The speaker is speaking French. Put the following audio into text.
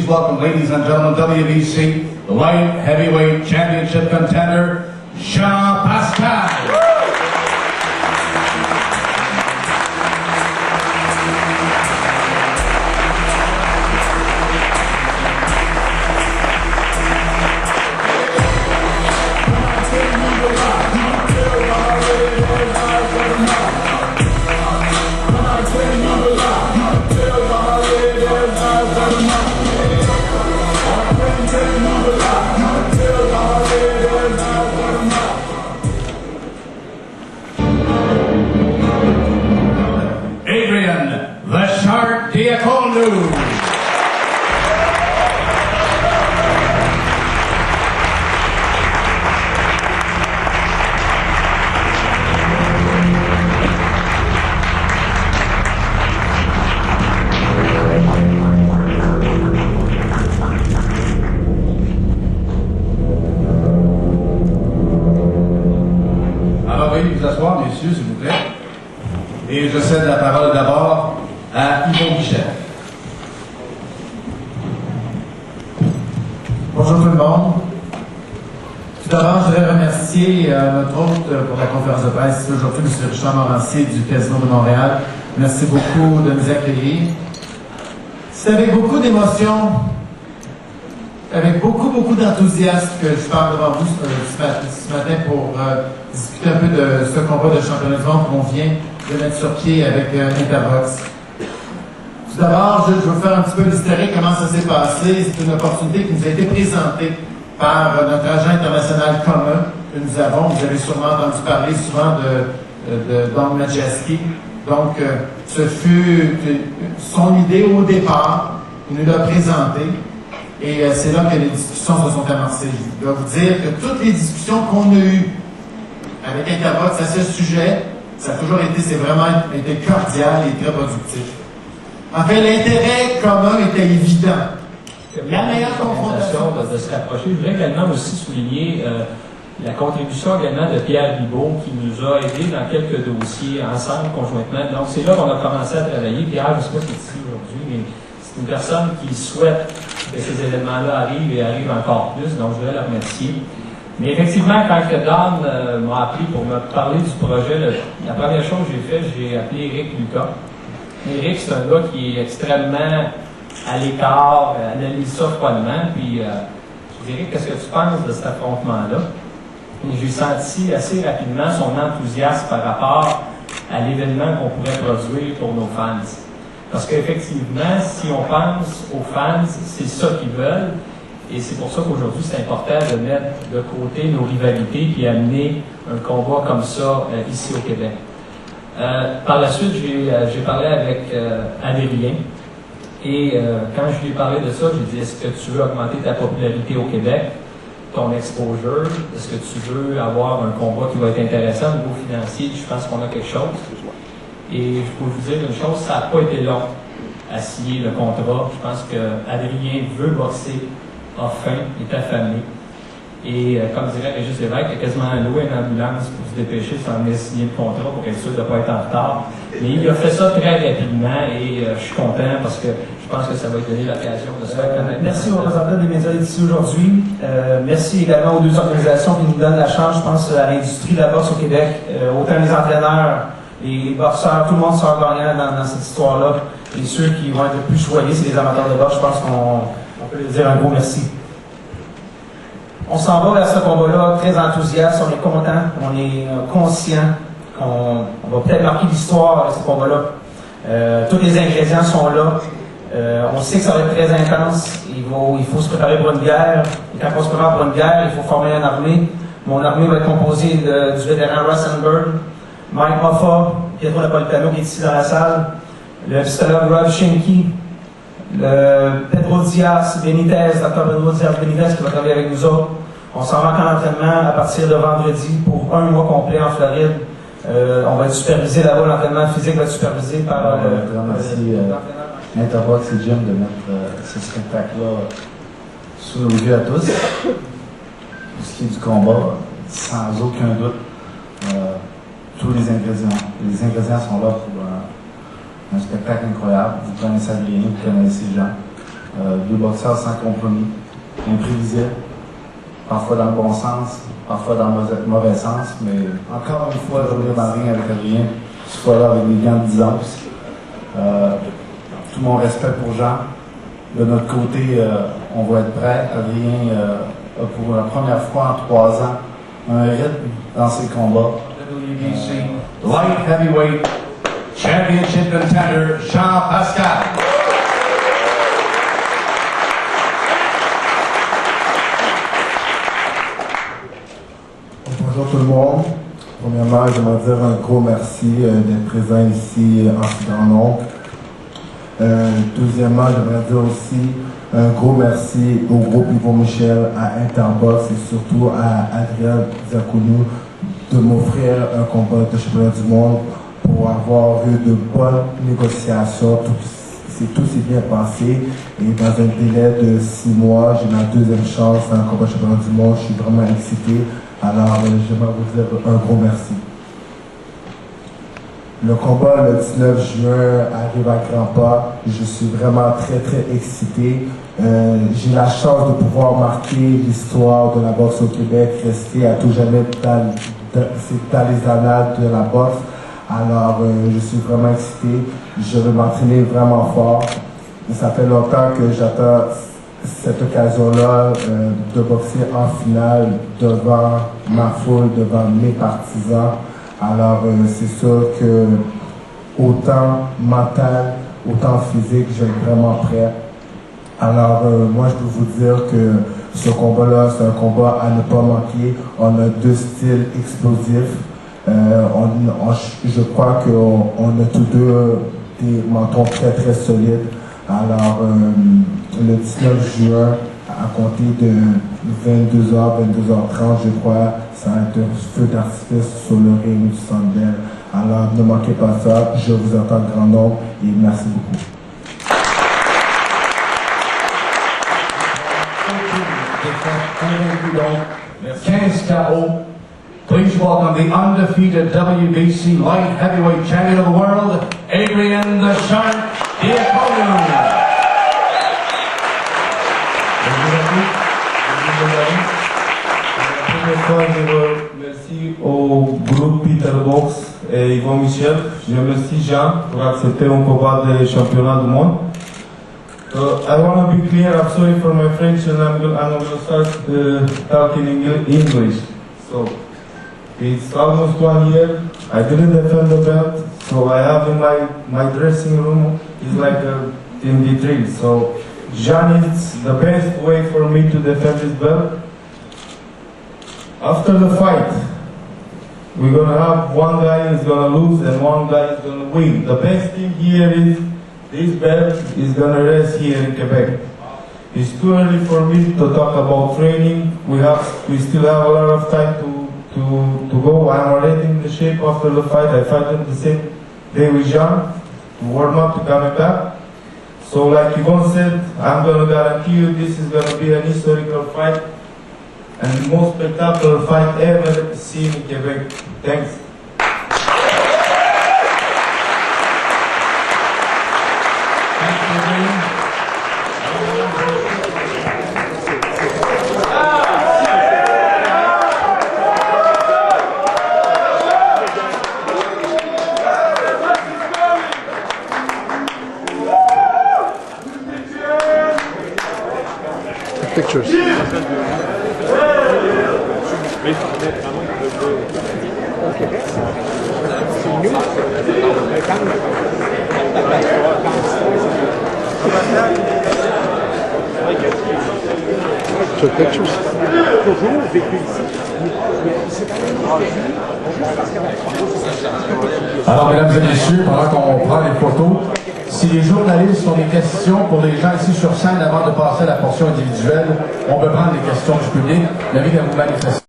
please welcome, ladies and gentlemen, WBC, the light heavyweight championship contender, Jean Pascal. Vous asseoir, messieurs, s'il vous plaît. Et je cède la parole d'abord à Yvon Michel. Bonjour tout le monde. Tout d'abord, je voudrais remercier notre hôte pour la conférence de presse aujourd'hui, M. Richard Morancier du Casino de Montréal. Merci beaucoup de nous accueillir. C'est avec beaucoup d'émotion, avec beaucoup d'enthousiasme que je parle devant vous ce matin pour discuter un peu de ce combat de championnat du monde qu'on vient de mettre sur pied avec Interbox. Tout d'abord, je veux faire un petit peu l'historique, comment ça s'est passé. C'est une opportunité qui nous a été présentée par notre agent international commun que nous avons. Vous avez sûrement entendu parler souvent de Don Majeski. Donc, ce fut son idée au départ. Il nous l'a présentée. Et c'est là que les discussions se sont amorcées. Je dois vous dire que toutes les discussions qu'on a eues avec Interbox à ce sujet, ça a toujours été, c'est vraiment été cordial et très productif. En fait, l'intérêt commun était évident. La meilleure confrontation de se rapprocher. Je voudrais également aussi souligner la contribution également de Pierre Bibeau qui nous a aidés dans quelques dossiers ensemble, conjointement. Donc, c'est là qu'on a commencé à travailler. Pierre, je ne sais pas si c'est ici aujourd'hui, mais c'est une personne qui souhaite que ces éléments-là arrivent et arrivent encore plus, donc je voudrais la remercier. Mais effectivement, quand Don m'a appelé pour me parler du projet, la première chose que j'ai fait, j'ai appelé Éric Lucas. Éric, c'est un gars qui est extrêmement à l'écart, analyse ça froidement, puis je dirais, qu'est-ce que tu penses de cet affrontement-là? Et j'ai senti assez rapidement son enthousiasme par rapport à l'événement qu'on pourrait produire pour nos fans. Parce qu'effectivement, si on pense aux fans, c'est ça qu'ils veulent. Et c'est pour ça qu'aujourd'hui, c'est important de mettre de côté nos rivalités et amener un combat comme ça ici au Québec. Par la suite, j'ai parlé avec Adrien. Et quand je lui ai parlé de ça, j'ai dit, est-ce que tu veux augmenter ta popularité au Québec, ton exposure? Est-ce que tu veux avoir un combat qui va être intéressant au niveau financier? Je pense qu'on a quelque chose. Et je peux vous dire une chose, ça n'a pas été long à signer le contrat. Je pense qu'Adrien veut boxer, a faim, est affamé. Et comme dirait Régis Lévesque, il a quasiment loué une ambulance pour se dépêcher sans venir signer le contrat pour être sûr de ne pas être en retard. Mais il a fait ça très rapidement et je suis content parce que je pense que ça va lui donner l'occasion de se faire connaître. Merci aux représentants des médias ici aujourd'hui. Merci également aux deux organisations qui nous donnent la chance, je pense, à l'industrie de la boxe au Québec, autant les entraîneurs, les boxeurs, tout le monde sort gagnant dans cette histoire-là. Et ceux qui vont être le plus choyés, c'est les amateurs de boxe. Je pense qu'on peut leur dire un gros merci. On s'en va vers ce combat-là très enthousiaste, on est content, on est conscient qu'on va peut-être marquer l'histoire avec ce combat-là. Tous les ingrédients sont là. On sait que ça va être très intense. Il faut se préparer pour une guerre. Et quand on se prépare pour une guerre, il faut former une armée. Mon armée va être composée du vétéran Russ Enberg, Mike Moffa, Pietro Napolitano qui est ici dans la salle, le psychologue Rob Schenke, le Pedro Diaz Benitez, Dr. Pedro Diaz Benitez qui va travailler avec nous autres. On s'en va en entraînement à partir de vendredi pour un mois complet en Floride. On va être supervisé là-bas, l'entraînement physique va être supervisé par Interbox et Jim de mettre ce spectacle-là sous nos yeux à tous. Pour ce qui est du combat, sans aucun doute, tous les ingrédients sont là pour un spectacle incroyable. Vous connaissez Adrien, vous connaissez Jean. Deux boxeurs sans compromis, imprévisibles, parfois dans le bon sens, parfois dans le mauvais sens, mais encore une fois, je reviens dans le ring avec Adrien, cette fois-là avec des gants de 10 onces. Tout mon respect pour Jean. De notre côté, on va être prêts. Adrien a pour la première fois en 3 ans un rythme dans ses combats. WBC Light Heavyweight Championship Contender Jean Pascal. Bonjour tout le monde. Premièrement, j'aimerais dire un gros merci d'être présent ici en si grand nombre. Deuxièmement, j'aimerais dire aussi un gros merci au groupe Yvon Michel, à Interbox et surtout à Adrien Zakounou de m'offrir un combat de championnat du monde pour avoir eu de bonnes négociations. Tout s'est bien passé et dans un délai de 6 mois, j'ai ma deuxième chance à un combat de championnat du monde. Je suis vraiment excité. Alors, j'aimerais vous dire un gros merci. Le combat le 19 juin arrive à grands pas. Je suis vraiment très excité. J'ai la chance de pouvoir marquer l'histoire de la boxe au Québec, rester à tout jamais dans les annales de la boxe. Alors, je suis vraiment excité. Je vais m'entraîner vraiment fort. Ça fait longtemps que j'attends cette occasion-là de boxer en finale devant ma foule, devant mes partisans. Alors, c'est sûr que autant mental, autant physique, je suis vraiment prêt. Alors, moi, je peux vous dire que ce combat-là, c'est un combat à ne pas manquer. On a 2 styles explosifs. Je crois qu'on a tous deux des mentons très solides. Alors, le 19 juin, à compter de 22h, 22h30, je crois, ça va être un feu d'artifice sur le ring du Centre Bell. Alors, ne manquez pas ça. Je vous attends grand nombre et merci beaucoup. Donc, 15 KO. Please welcome the undefeated WBC Light Heavyweight Champion of the World, Adrian the Shark Diacono. Merci au groupe Peter Box et Yvon Michel. Je remercie Jean pour accepter mon combat de championnat du monde. I want to be clear, I'm sorry for my French and I'm going to start talking English. So, it's almost 1 year, I didn't defend the belt, so I have in my dressing room is like a MP3. So, Jean is the best way for me to defend this belt. After the fight, we're gonna have one guy is gonna lose and one guy is gonna win. The best thing here is this belt is gonna rest here in Quebec. It's too early for me to talk about training. We still have a lot of time to go. I'm already in the shape after the fight. I fight on the same day with Jean to warm up to coming back. So like Yvonne said, I'm gonna guarantee you this is gonna be an historical fight and the most spectacular fight ever seen in Quebec. Thanks. Pictures. Took pictures. Alors, mesdames et messieurs, pendant qu'on prend les photos, si les journalistes ont des questions pour les gens ici sur scène avant de passer à la portion individuelle, on peut prendre les questions du public. L'invite à vous manifester.